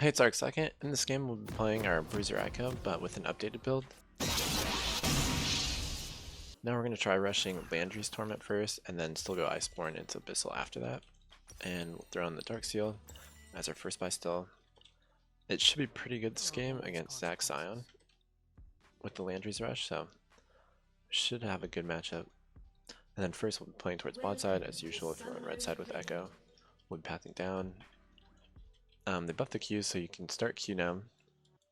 Hey, it's Second. In this game, we'll be playing our Bruiser Ekko, but with an updated build. Now we're going to try rushing Landry's Torment first, and then still go Iceborne into Abyssal after that. And we'll throw in the Dark Seal as our first buy still. It should be pretty good this game against Zac Sion with the Landry's Rush, so should have a good matchup. And then first we'll be playing towards bot side, as usual if you're on red side with Ekko. We'll be pathing down. They buffed the Q, so you can start Q now.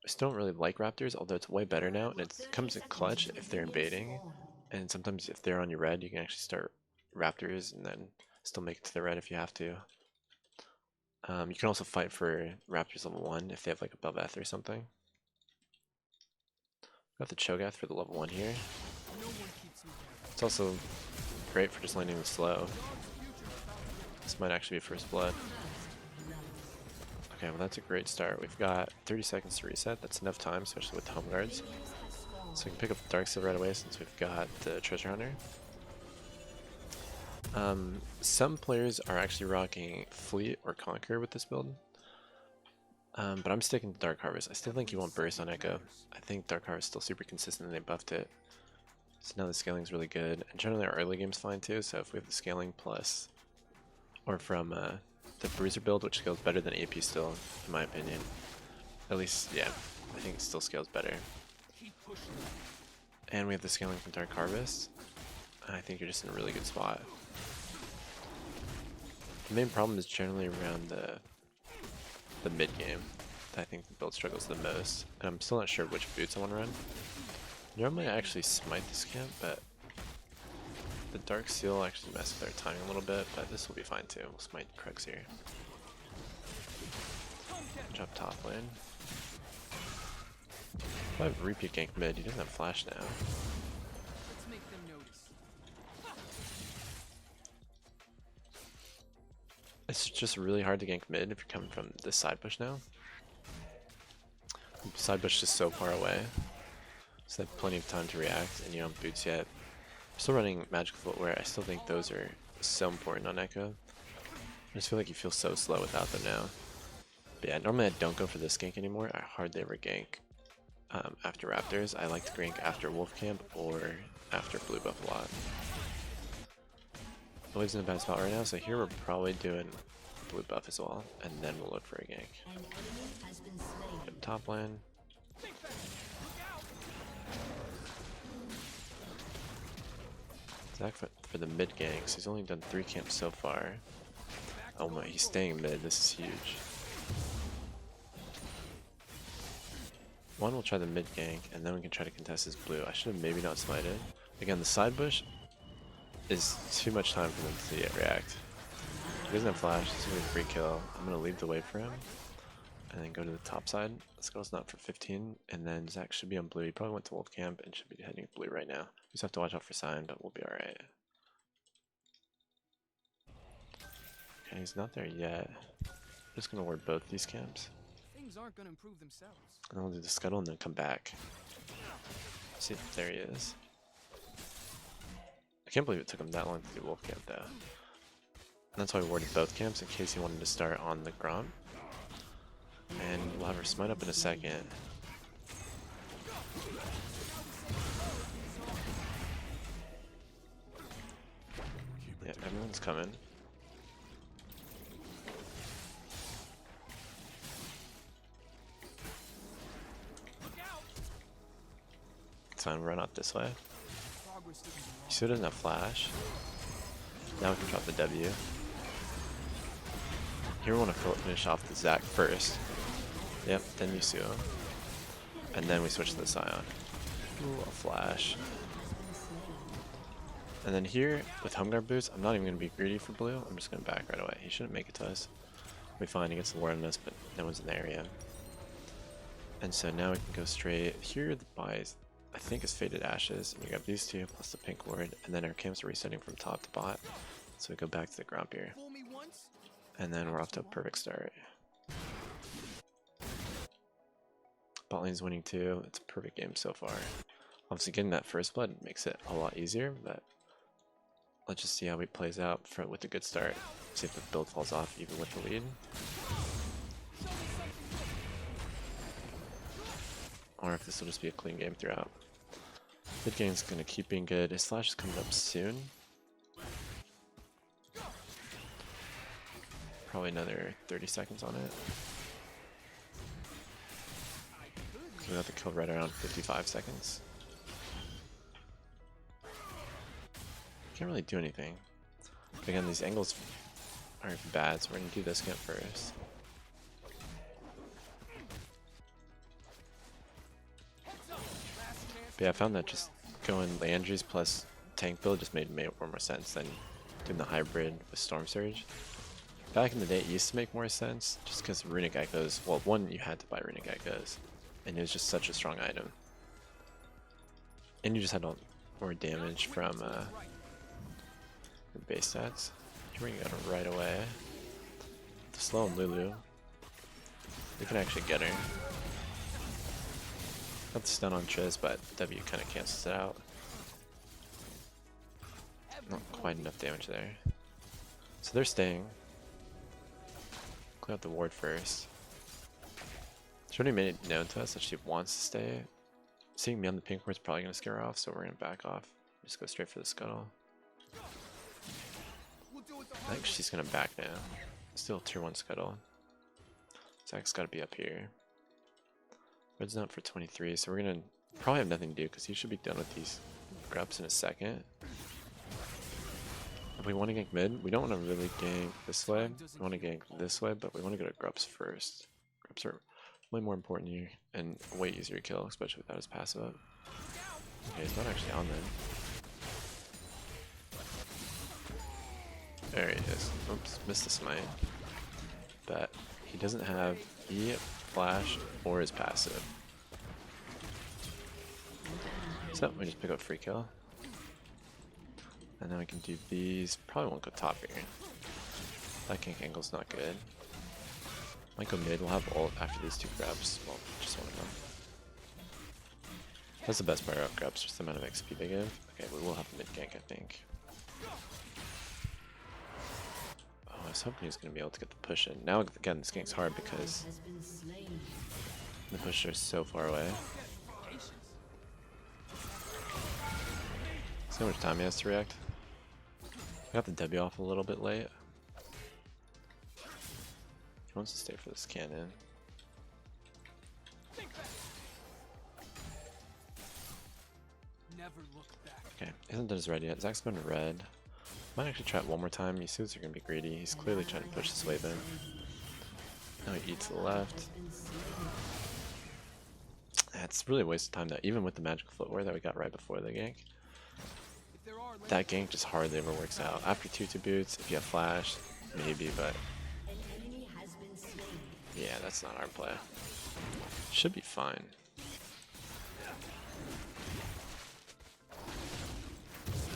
I still don't really like Raptors, although it's way better now, and it comes in clutch if they're invading. And sometimes if they're on your red, you can actually start Raptors and then still make it to the red if you have to. You can also fight for Raptors level 1 if they have like a Belveth or something. Got the Cho'Gath for the level 1 here. It's also great for just landing the slow. This might actually be first blood. Okay, well that's a great start. We've got 30 seconds to reset. That's enough time, especially with home guards. So we can pick up the Dark Seal right away since we've got the Treasure Hunter. Some players are actually rocking Fleet or Conquer with this build. But I'm sticking to Dark Harvest. I still think you want Burst on Ekko. I think Dark Harvest is still super consistent and they buffed it. So now the scaling is really good. And generally our early game's fine too, so if we have the scaling plus, or from the Bruiser build, which scales better than AP still, in my opinion. At least, yeah, I think it still scales better. And we have the scaling from Dark Harvest. I think you're just in a really good spot. The main problem is generally around the mid game. I think the build struggles the most. And I'm still not sure which boots I want to run. Normally I actually smite this camp, but the Dark Seal actually messes with our timing a little bit, but this will be fine too. We'll smite Crux here. Drop top lane. If I have repeat gank mid, he doesn't have flash now. It's just really hard to gank mid if you're coming from this side push now. Side push is so far away, so they have plenty of time to react, and you don't have boots yet. I'm still running Magical Footwear. I still think those are so important on Ekko. I just feel like you feel so slow without them now. But yeah, normally I don't go for this gank anymore. I hardly ever gank after Raptors. I like to gank after Wolf Camp or after Blue Buff a lot. The wave's in a bad spot right now, so here we're probably doing Blue Buff as well, and then we'll look for a gank. Get top lane. Zac for the mid ganks. He's only done 3 camps so far. Oh my, he's staying mid. This is huge. One, we'll try the mid gank, and then we can try to contest his blue. I should have maybe not smited. Again, the side bush is too much time for them to react. He doesn't have flash, this is gonna be a free kill. I'm gonna leave the wave for him, and then go to the top side. Let's go, it's not for 15, and then Zac should be on blue. He probably went to wolf camp and should be heading blue right now. We just have to watch out for sign, but we'll be alright. Okay, he's not there yet. I'm just gonna ward both these camps. Things aren't gonna improve themselves. And then we'll do the scuttle and then come back. See, there he is. I can't believe it took him that long to do wolf camp though. And that's why we warded both camps in case he wanted to start on the Gromp. And we'll have her smite up in a second. Yeah, everyone's coming. It's fine, run out this way. He still doesn't have flash. Now we can drop the W. Here we want to finish off the Zac first. Yep, then Yasuo. And then we switch to the Sion. Ooh, a flash. And then here, with home guard boots, I'm not even going to be greedy for blue. I'm just going to back right away. He shouldn't make it to us. We'll be fine, he gets the ward on us, but no one's in the area. And so now we can go straight. Here the buys, I think, is Faded Ashes. And you got these two, plus the pink ward. And then our camps are resetting from top to bot. So we go back to the Gromp here. And then we're off to a perfect start. Bot lane's winning too. It's a perfect game so far. Obviously getting that first blood makes it a lot easier, but let's just see how it plays out with a good start. See if the build falls off even with the lead. or if this will just be a clean game throughout. Mid game's gonna keep being good. His flash is coming up soon. Probably another 30 seconds on it. So we got the kill right around 55 seconds. Can't really do anything. But again, these angles are bad, so we're gonna do this camp first. But yeah, I found that just going Landry's plus tank build just made more sense than doing the hybrid with Storm Surge. Back in the day, it used to make more sense just because Runic Echoes, well, one, you had to buy Runic Echoes, and it was just such a strong item. And you just had more damage from the base stats. Here we go right away. To slow him, Lulu. We can actually get her. Got the stun on Triz, but W kind of cancels it out. Not quite enough damage there. So they're staying. Clear out the ward first. She already made it known to us that she wants to stay. Seeing me on the pink ward's probably going to scare her off, so we're going to back off. Just go straight for the scuttle. I think she's going to back now. Still tier 1 scuttle. Zach's got to be up here. Red's not for 23, so we're going to probably have nothing to do because he should be done with these grubs in a second. If we want to gank mid, we don't want to really gank this way. We want to gank this way, but we want to go to grubs first. Grubs are way more important here and way easier to kill, especially without his passive up. Okay, he's not actually on then. There he is. Oops, missed the smite. But he doesn't have E, flash, or his passive. So we just pick up free kill. And then we can do these. Probably won't go top here. That gank angle's not good. Might go mid. We'll have ult after these two grabs. Well, just one of them. That's the best part about grabs, just the amount of XP they give. Okay, we will have mid gank, I think. Oh, I was hoping he was going to be able to get the push in. Now, again, this gank's hard because the pusher is so far away. See how much time he has to react? I got the W off a little bit late. He wants to stay for this cannon. Okay, isn't done his red yet. Zach's going to red. Might actually try it one more time. He sees they're going to be greedy. He's clearly trying to push this wave in. Now he eats to the left. It's really a waste of time though, even with the magical footwear that we got right before the gank. That gank just hardly ever works out. After 2-2 boots, if you have flash, maybe, but yeah, that's not our play. Should be fine.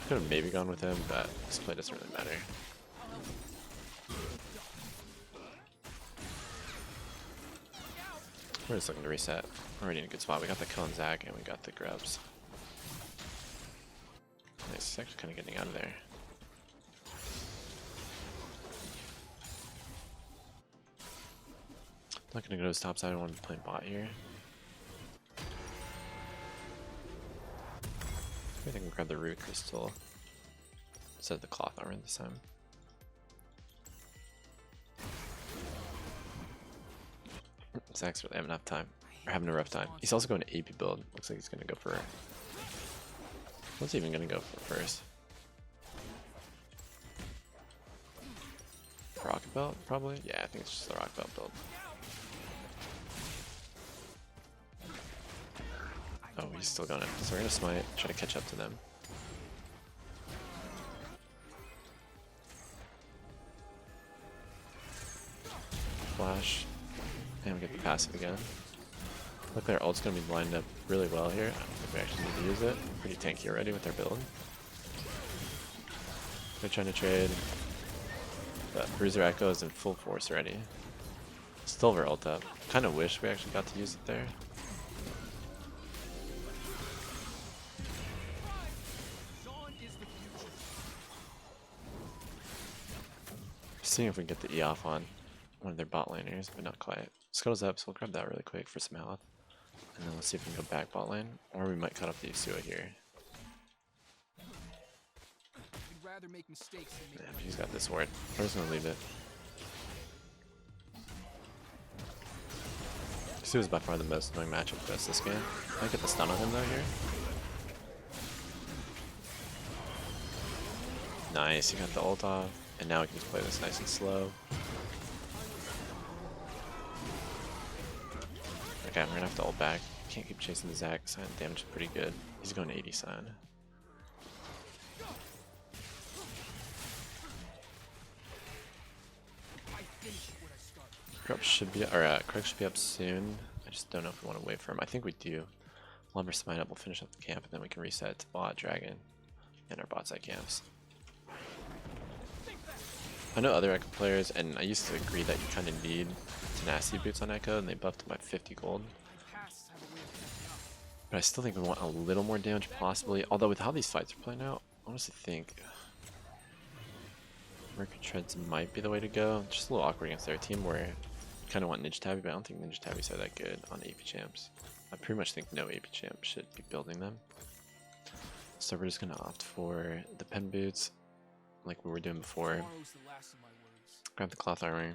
Could have maybe gone with him, but this play doesn't really matter. We're just looking to reset. We're already in a good spot. We got the kill on Zach and we got the grubs. Nice, he's actually kind of getting out of there. I'm not going to go to his top side. I want to play bot here. I think I can grab the root crystal instead of the cloth armor this time. Zach's really having enough time. Or having a rough time. He's also going to AP build. Looks like he's going to go for... What's he even going to go for first? Rocket belt, probably? Yeah, I think it's just the rocket belt build. Oh, he's still going in. So we're going to smite, try to catch up to them. Flash. And we get the passive again. Look, their ult's going to be lined up really well here. I don't think we actually need to use it. Pretty tanky already with their build. They're trying to trade. But Bruiser Ekko is in full force already. Still have our ult up. Kind of wish we actually got to use it there. Seeing if we can get the E off on one of their bot laners, but not quite. Scuttle's up, so we'll grab that really quick for some health. And then let's see if we can go back bot lane, or we might cut off the Yasuo here. We'd rather make mistakes than make Yeah, right. he's got this ward. We're just gonna leave it. Yasuo is by far the most annoying matchup for us this game. I might get the stun on him though here. Nice, he got the ult off, and now we can just play this nice and slow. Okay, we're gonna have to ult back. Can't keep chasing the Zac. Sign damage is pretty good. He's going to 80 sign. I finish what I started. Corrupt should be, or Correct should be up soon. I just don't know if we want to wait for him. I think we do. We'll have our smite up, we'll finish up the camp, and then we can reset to bot, dragon, and our bot side camps. I know other Ekko players, and I used to agree that you kind of need tenacity boots on Ekko, and they buffed him by 50 gold. My pasts have a way of catching up. But I still think we want a little more damage, possibly. Although with how these fights are playing out, I honestly think Mercury Treads might be the way to go. Just a little awkward against their team, where you kind of want Ninja Tabby, but I don't think Ninja Tabbies are that good on AP champs. I pretty much think no AP champ should be building them. So we're just gonna opt for the pen boots, like we were doing before. Tomorrow's the last of my worries. Grab the cloth armor,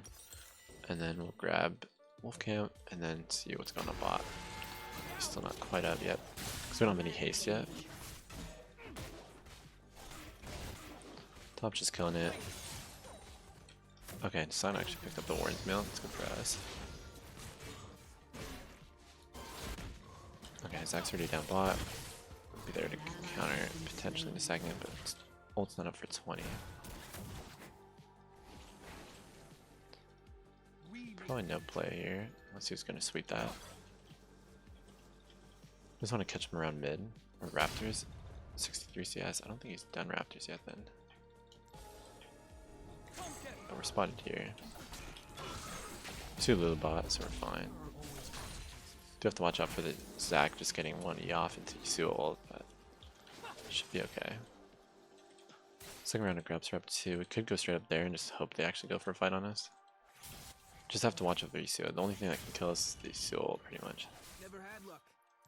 and then we'll grab Wolf Camp, and then see what's going on bot. Still not quite up yet, because we don't have any haste yet. Top's just killing it. Okay, Sign actually picked up the Warden's Mail. That's good for us. Okay, Zac's already down bot. Be there to counter potentially in a second, but ult's not up for 20. Probably no play here. Let's see who's going to sweep that. Just want to catch him around mid. Or Raptors. 63 CS. I don't think he's done Raptors yet then. But we're spotted here. Two Lulu bot, so we're fine. Do have to watch out for the Zac just getting 1E off into Yasuo ult, but should be okay. Second round of grabs are up 2. We could go straight up there and just hope they actually go for a fight on us. Just have to watch out for Yasuo. The only thing that can kill us is the Yasuo ult, pretty much. Never had luck.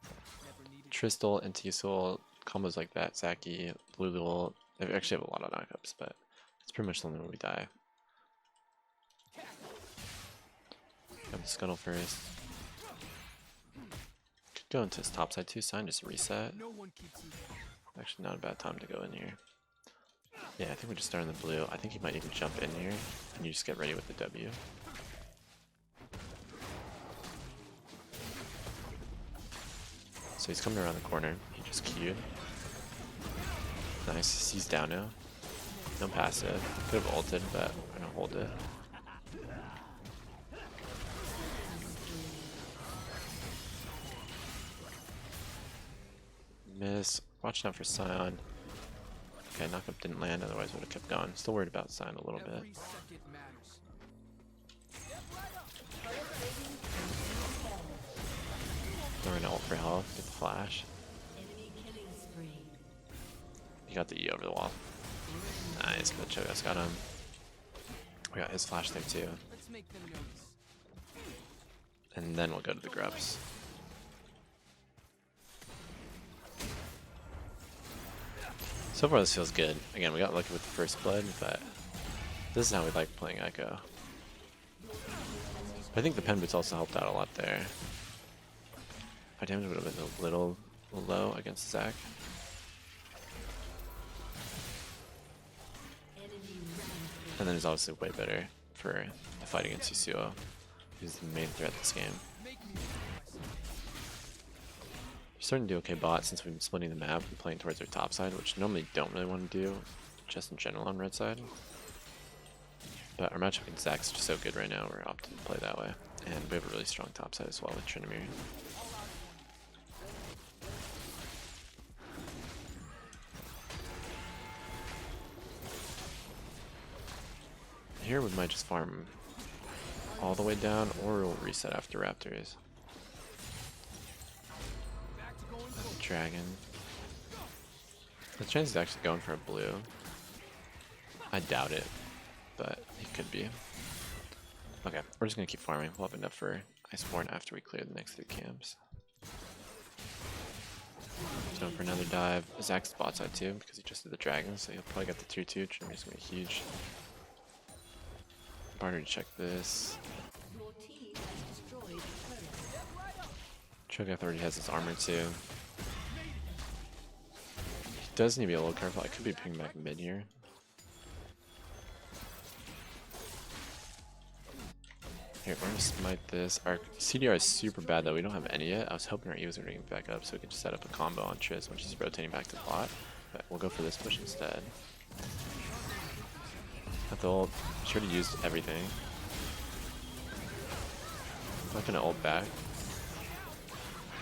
Never needed. Trist into Yasuo ult, combos like that, Zaki, Lulu ult. They actually have a lot of knockups, but it's pretty much the only way we die. Grab the Scuttle first. Could go into his top side too, Sign just reset. No one keeps you. Actually not a bad time to go in here. Yeah, I think we just start in the blue. I think he might even jump in here, and you just get ready with the W. So he's coming around the corner. He just queued. Nice. He's down now. No passive. Could have ulted, but we're gonna hold it. Miss. Watching out for Scion. Okay, knockup didn't land, otherwise would have kept going. Still worried about Scion a little bit. Every second matters. Throwing ult for health, get the flash. He got the E over the wall. Nice, but Cho'Gath's got him. We got his flash there too. Let's make them notice. And then we'll go to the grubs. So far this feels good. Again, we got lucky with the first blood, but this is how we like playing Ekko. I think the pen boots also helped out a lot there. Our damage would have been a little low against Zac. And then it's obviously way better for the fight against Yasuo. He's the main threat this game. Make me myself. We're starting to do okay bot since we've been splitting the map and playing towards our top side, which normally don't really want to do, just in general on red side. But our matchup against Zac's just so good right now, we're opting to play that way. And we have a really strong top side as well with Tryndamere. Here we might just farm all the way down, or we'll reset after Raptors. Dragon. The chance is actually going for a blue. I doubt it, but he could be. Okay, we're just gonna keep farming. We'll have enough for Iceborne after we clear the next 3 camps. Going for another dive. Zach's bot side too, because he just did the dragon, so he'll probably get the 2-2, which is gonna be huge. Barter to check this. Cho'Gath already has his armor too. He does need to be a little careful. I could be picking back mid here. Here, we're gonna smite this. Our CDR is super bad though. We don't have any yet. I was hoping our Eos were getting back up so we could just set up a combo on Triss when she's rotating back to bot. But we'll go for this push instead. Got the ult. Should have used everything. I'm not gonna ult back.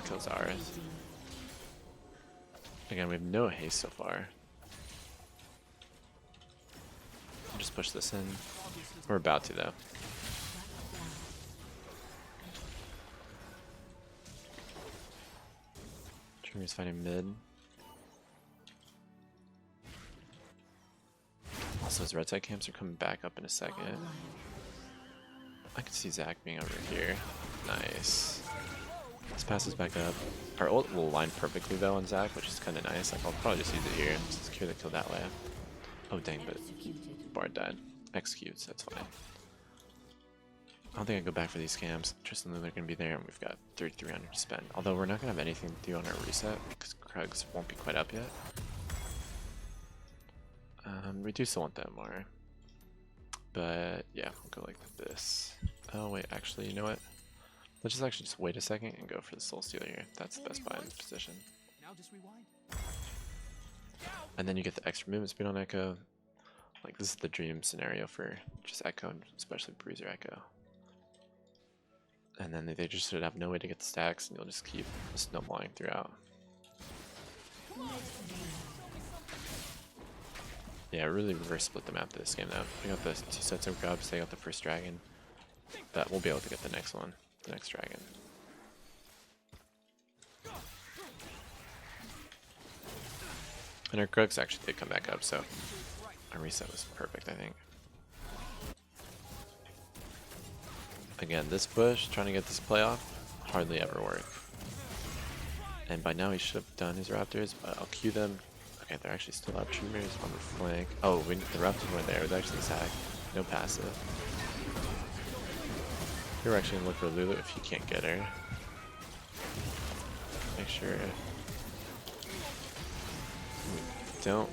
Kills ours. Again, we have no haste so far. I'll just push this in. We're about to though. Trimmy's fighting mid. Also, his red side camps are coming back up in a second. I can see Zach being over here. Nice. This passes back up. Our ult will line perfectly though on Zach, which is kind of nice. Like, I'll probably just use it here and secure the kill that way. Oh dang, but Bard died. Executes, that's fine. I don't think I go back for these camps. Tristan and Lulu are going to be there, and we've got 3,300 to spend. Although we're not going to have anything to do on our reset, because Krugs won't be quite up yet. We do still want the MR. But yeah, we'll go like this. Oh wait, actually, you know what? Let's just actually just wait a second and go for the Soul Stealer here. That's the best buy in this position. Now just rewind. And then you get the extra movement speed on Ekko. Like, this is the dream scenario for just Ekko, and especially Bruiser Ekko. And then they just should have no way to get the stacks, and you'll just keep snowballing throughout. Yeah, really reverse split the map this game though. We got the 2 sets of grubs, they got the first dragon. But we'll be able to get the next one, the next dragon. And our Krugs actually did come back up, so our reset was perfect, I think. Again, this push, trying to get this playoff, hardly ever work. And by now he should have done his Raptors, but I'll queue them. Okay, they're actually still up. Dreamers on the flank. Oh, the Raptors weren't there. It was actually Zach. No passive. Here we're actually going to look for Lulu if you can't get her. Make sure we don't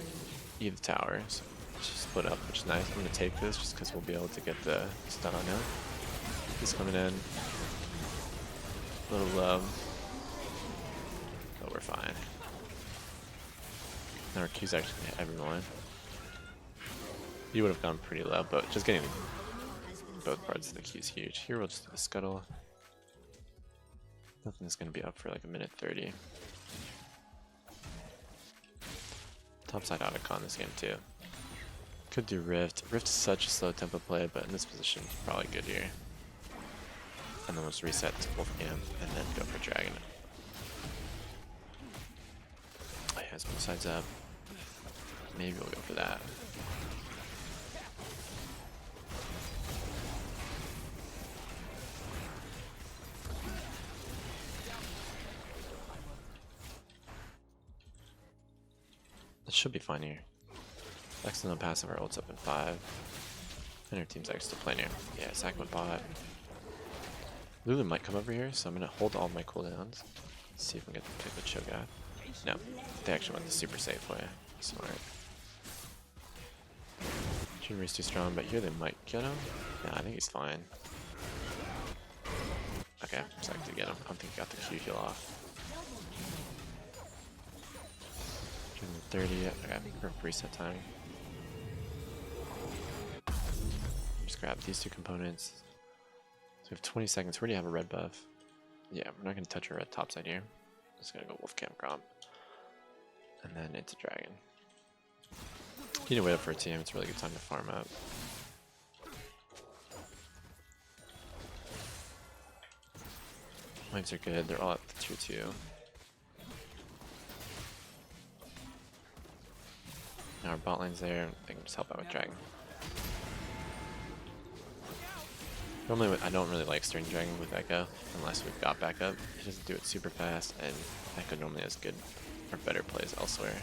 eat the tower. So let's just split up, which is nice. I'm going to take this just because we'll be able to get the stun on him. He's coming in. A little low. But we're fine. Now our Q's actually hit everyone. You would have gone pretty low, but just getting both parts of the Q is huge. Here we'll just do the scuttle. Nothing's going to be up for like a minute 30. Topside Otacon this game too. Could do Rift. Rift is such a slow tempo play, but in this position it's probably good here. And then we'll just reset to Wolfcam and then go for Dragon. Oh yeah, it's both sides up. Maybe we'll go for that. That should be fine here. Excellent passive, our ult's up in 5. And our team's actually still playing here. Yeah, Zach went bot. Lulu might come over here, so I'm gonna hold all my cooldowns. See if we can get to pick the Cho'Gath. No, they actually went the super safe way. Smart. Jinri's too strong, but here they might get him. Nah, I think he's fine. Okay, Zach did get him. I don't think he got the Q heal off. 30, okay, perfect reset time. Just grab these 2 components. So we have 20 seconds. We already have a red buff. Yeah, we're not going to touch our red top side here. Just going to go Wolfcam Gromp. And then it's a dragon. You need to wait up for a team. It's a really good time to farm up. Waves are good. They're all at the tier 2. Now our bot lane's there. They can just help out with dragon. Normally, I don't really like starting dragon with Ekko unless we've got backup. He doesn't do it super fast, and Ekko normally has good or better plays elsewhere.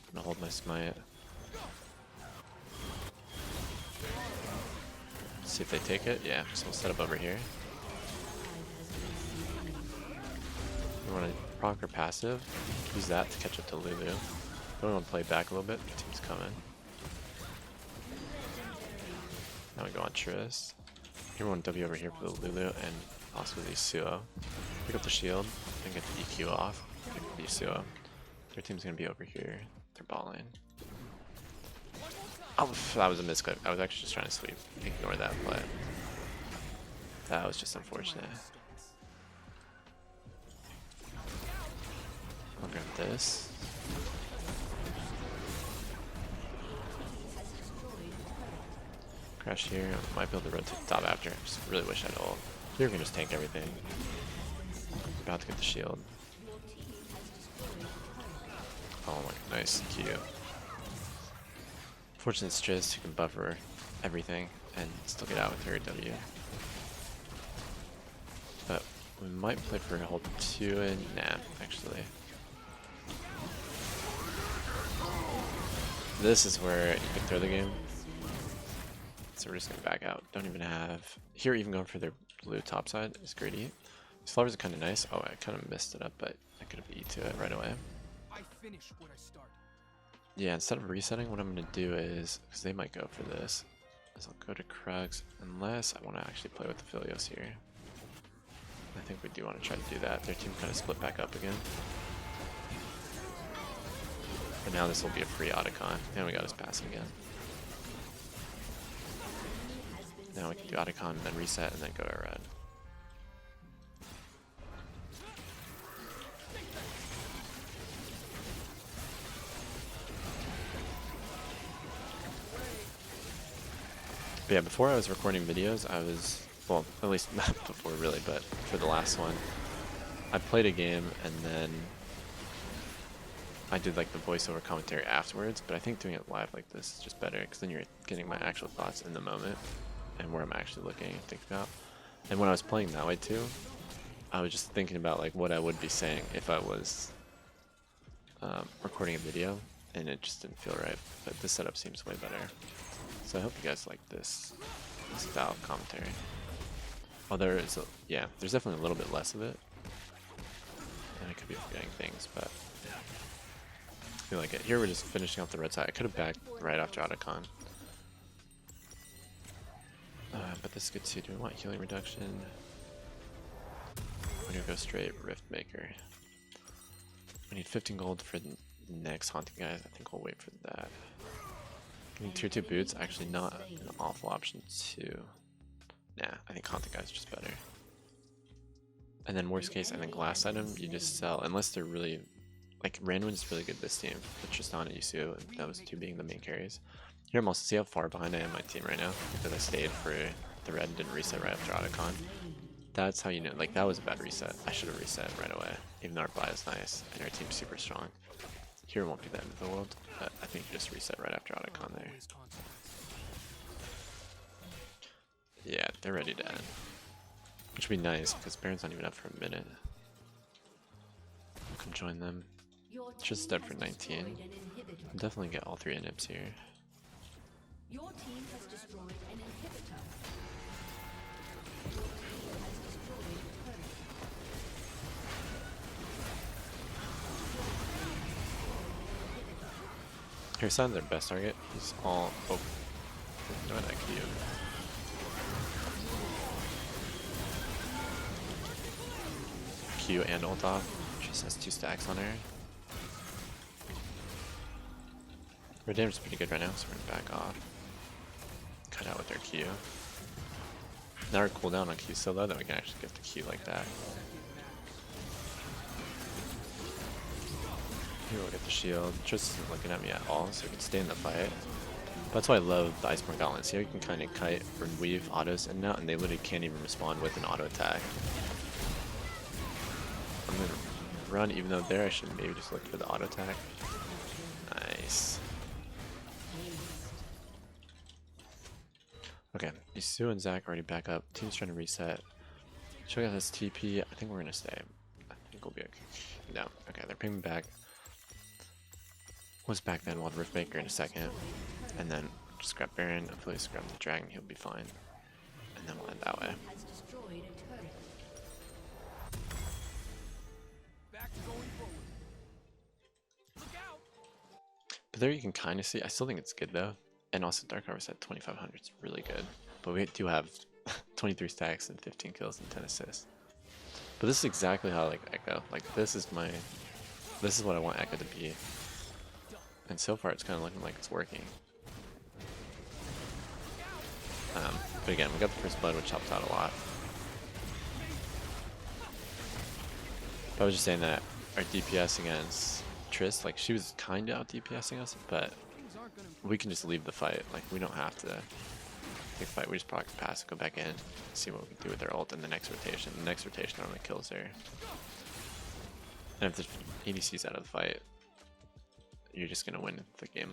I'm gonna hold my smite. See if they take it. Yeah, so we'll set up over here. We want to proc or passive. Use that to catch up to Lulu. Then we want to play back a little bit. The team's coming. Now we go on Tris. Here we want W over here for the Lulu and also the Yasuo. Pick up the shield and get the EQ off. Pick up the Yasuo. Their team's gonna be over here. They're balling. Oh, that was a misclick. I was actually just trying to sweep. Ignore that play. That was just unfortunate. I'll grab this. Crash here. Might be able to rotate the top after. Just really wish I'd ult. Here we can just tank everything. About to get the shield. Oh my, nice Q. Fortunate Striz who can buffer everything and still get out with her W. But we might play for a hold 2 and nah, actually. This is where you can throw the game. So we're just gonna back out. Don't even have here even going for their blue top side is greedy. These flowers are kinda nice. Oh, I kinda messed it up, but I could have E to it right away. I finish what I start. Yeah, instead of resetting, what I'm gonna do is, because they might go for this, is I'll go to Krugs, unless I want to actually play with the Philios here. I think we do want to try to do that. Their team kind of split back up again. But now this will be a free Otacon, and we got his passive again. Now we can do Otacon and then reset and then go to red. But yeah, before I was recording videos, I was, well, at least not before really, but for the last one, I played a game and then I did like the voiceover commentary afterwards, but I think doing it live like this is just better because then you're getting my actual thoughts in the moment and where I'm actually looking and thinking about. And when I was playing that way too, I was just thinking about like what I would be saying if I was recording a video, and it just didn't feel right. But this setup seems way better. So I hope you guys like this style of commentary. Oh, there is, yeah, there's definitely a little bit less of it. And I could be forgetting things, but I feel like it. Here we're just finishing off the red side. I could have backed right after Otacon. But this is good too. Do we want healing reduction? We're gonna go straight Rift Maker. We need 15 gold for the next Haunting guys. I think we'll wait for that. Getting tier 2 boots, actually not an awful option too. Nah, I think Haunting guys is just better. And then worst case, I think last item you just sell, unless they're really, like Ranwin's really good this team, with Tristan and Yasuo, and those two being the main carries. Here I'm also, see how far behind I am my team right now, because I stayed for the red and didn't reset right after Otacon. That's how you know, like that was a bad reset. I should have reset right away, even though our buy is nice and our team's super strong. Here won't be the end of the world, but I think you just reset right after Otacon there. Yeah, they're ready to end. Which would be nice, because Baron's not even up for a minute. I'll come join them. Just dead for 19. I'll definitely get all 3 inhibs here. Your team has destroyed an inhibitor. Here's not their best target. He's all open. No, that Q. Q and ult off. Just has 2 stacks on her. Her damage is pretty good right now, so we're gonna back off. Cut out with their Q. Now our cooldown on Q so low that we can actually get the Q like that. Here we'll get the shield. Tris isn't looking at me at all, so we can stay in the fight. That's why I love the Iceborne Gauntlets. Here you can kind of kite or weave autos in and out, and they literally can't even respond with an auto attack. I'm gonna run, even though there I should maybe just look for the auto attack. Nice. Okay, Yasuo and Zach already back up. Team's trying to reset. Show us TP. I think we're gonna stay. I think we'll be okay. No, okay, they're pinging back. was back then. We'll have Riftmaker in a second, and then just grab Baron. Hopefully, just grab the Dragon. He'll be fine, and then we'll end that way. Has destroyed a turret. Back to going forward. Look out! But there you can kind of see. I still think it's good though, and also Dark Harvest at 2,500 is really good. But we do have 23 stacks and 15 kills and 10 assists. But this is exactly how I like Ekko. Like this is what I want Ekko to be. And so far it's kind of looking like it's working. But again, we got the first blood, which helped out a lot. But I was just saying that our DPS against Triss, like she was kind of out DPSing us, but we can just leave the fight. Like we don't have to take the fight. We just proc the pass, go back in, see what we can do with their ult in the next rotation. The next rotation normally kills her. And if the ADC's out of the fight, you're just gonna win the game.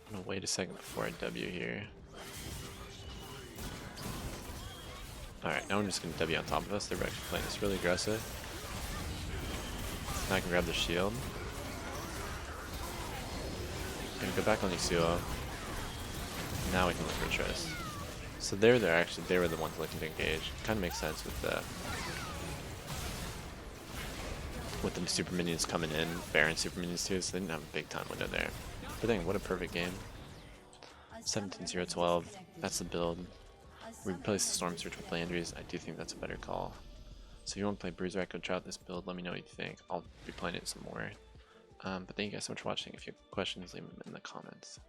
I'm gonna wait a second before I W here. Alright, now I'm just gonna W on top of us. They're actually playing this really aggressive. Now I can grab the shield. Gonna go back on Yasuo. Now we can look for Triss. So they were the ones looking to engage. Kind of makes sense with the super minions coming in, Baron super minions too, so they didn't have a big time window there. But dang, what a perfect game. 17-0-12, that's the build. We replaced the Storm Surge with Landry's. I do think that's a better call. So if you want to play Bruiser, Ekko, try out this build, let me know what you think. I'll be playing it some more. But thank you guys so much for watching. If you have questions, leave them in the comments.